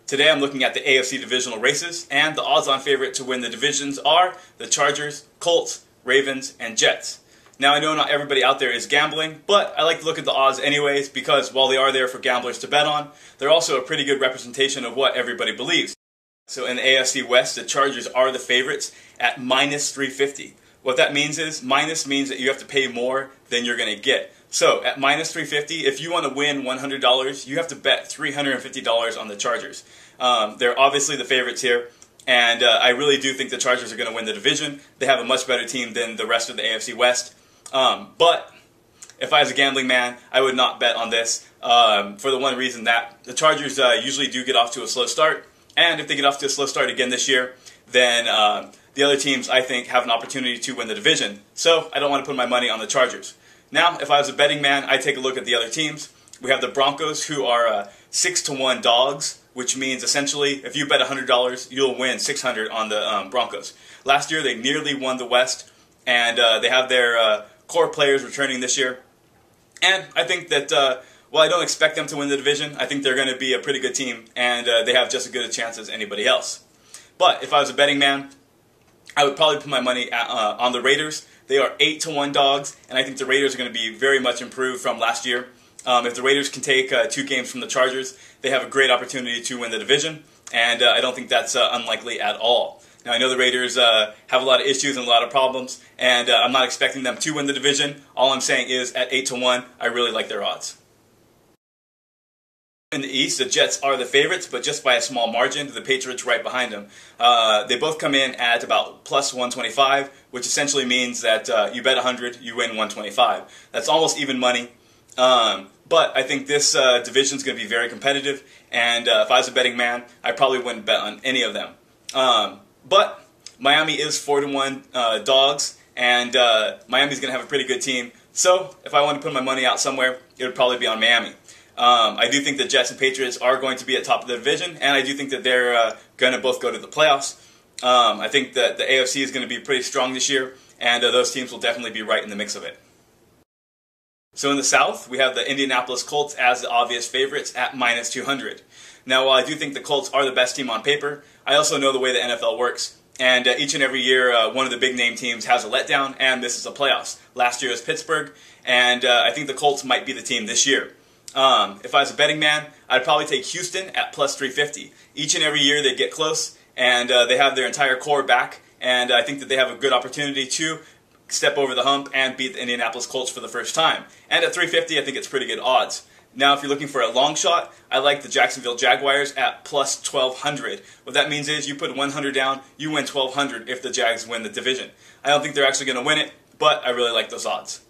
Today I'm looking at the AFC Divisional Races, and the odds-on favorite to win the divisions are the Chargers, Colts, Ravens, and Jets. Now I know not everybody out there is gambling, but I like to look at the odds anyways because while they are there for gamblers to bet on, they're also a pretty good representation of what everybody believes. So in the AFC West, the Chargers are the favorites at minus 350. What that means is, minus means that you have to pay more than you're going to get. So at minus 350, if you want to win $100, you have to bet $350 on the Chargers. They're obviously the favorites here, and I really do think the Chargers are going to win the division. They have a much better team than the rest of the AFC West. But if I was a gambling man, I would not bet on this for the one reason that the Chargers usually do get off to a slow start, and if they get off to a slow start again this year, then the other teams, I think, have an opportunity to win the division. So I don't want to put my money on the Chargers. Now, if I was a betting man, I'd take a look at the other teams. We have the Broncos, who are 6-1 dogs, which means essentially if you bet $100, you'll win $600 on the Broncos. Last year, they nearly won the West, and they have their core players returning this year. And I think that while I don't expect them to win the division, I think they're going to be a pretty good team, and they have just as good a chance as anybody else. But if I was a betting man, I would probably put my money on the Raiders. They are 8-1 dogs, and I think the Raiders are going to be very much improved from last year. If the Raiders can take 2 games from the Chargers, they have a great opportunity to win the division, and I don't think that's unlikely at all. Now, I know the Raiders have a lot of issues and a lot of problems, and I'm not expecting them to win the division. All I'm saying is, at 8-1, I really like their odds. In the East, the Jets are the favorites, but just by a small margin. The Patriots right behind them. They both come in at about plus 125, which essentially means that you bet 100, you win 125. That's almost even money. But I think this division is going to be very competitive, and if I was a betting man, I probably wouldn't bet on any of them. But Miami is 4-1 dogs, and Miami's going to have a pretty good team. So if I wanted to put my money out somewhere, it would probably be on Miami. I do think the Jets and Patriots are going to be at top of the division, and I do think that they're going to both go to the playoffs. I think that the AFC is going to be pretty strong this year, and those teams will definitely be right in the mix of it. So in the South, we have the Indianapolis Colts as the obvious favorites at minus 200. Now, while I do think the Colts are the best team on paper, I also know the way the NFL works. And each and every year, one of the big-name teams has a letdown, and this is the playoffs. Last year was Pittsburgh, and I think the Colts might be the team this year. If I was a betting man, I'd probably take Houston at plus 350. Each and every year they get close, and they have their entire core back, and I think that they have a good opportunity to step over the hump and beat the Indianapolis Colts for the first time. And at 350, I think it's pretty good odds. Now, if you're looking for a long shot, I like the Jacksonville Jaguars at plus 1,200. What that means is you put 100 down, you win 1,200 if the Jags win the division. I don't think they're actually going to win it, but I really like those odds.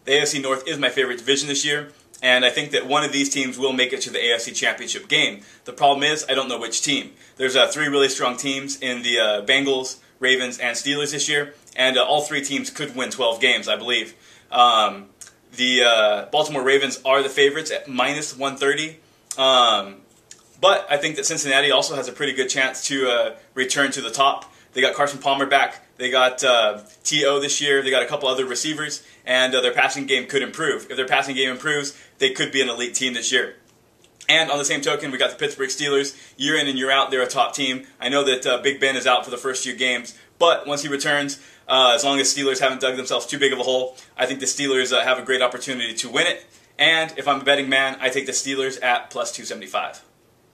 The AFC North is my favorite division this year, and I think that one of these teams will make it to the AFC Championship game. The problem is, I don't know which team. There's 3 really strong teams in the Bengals, Ravens, and Steelers this year, and all 3 teams could win 12 games, I believe. The Baltimore Ravens are the favorites at minus 130, but I think that Cincinnati also has a pretty good chance to return to the top. They got Carson Palmer back. They got T.O. this year. They got a couple other receivers, and their passing game could improve. If their passing game improves, they could be an elite team this year. And on the same token, we got the Pittsburgh Steelers. Year in and year out, they're a top team. I know that Big Ben is out for the first few games, but once he returns, as long as Steelers haven't dug themselves too big of a hole, I think the Steelers have a great opportunity to win it. And if I'm a betting man, I take the Steelers at plus 275.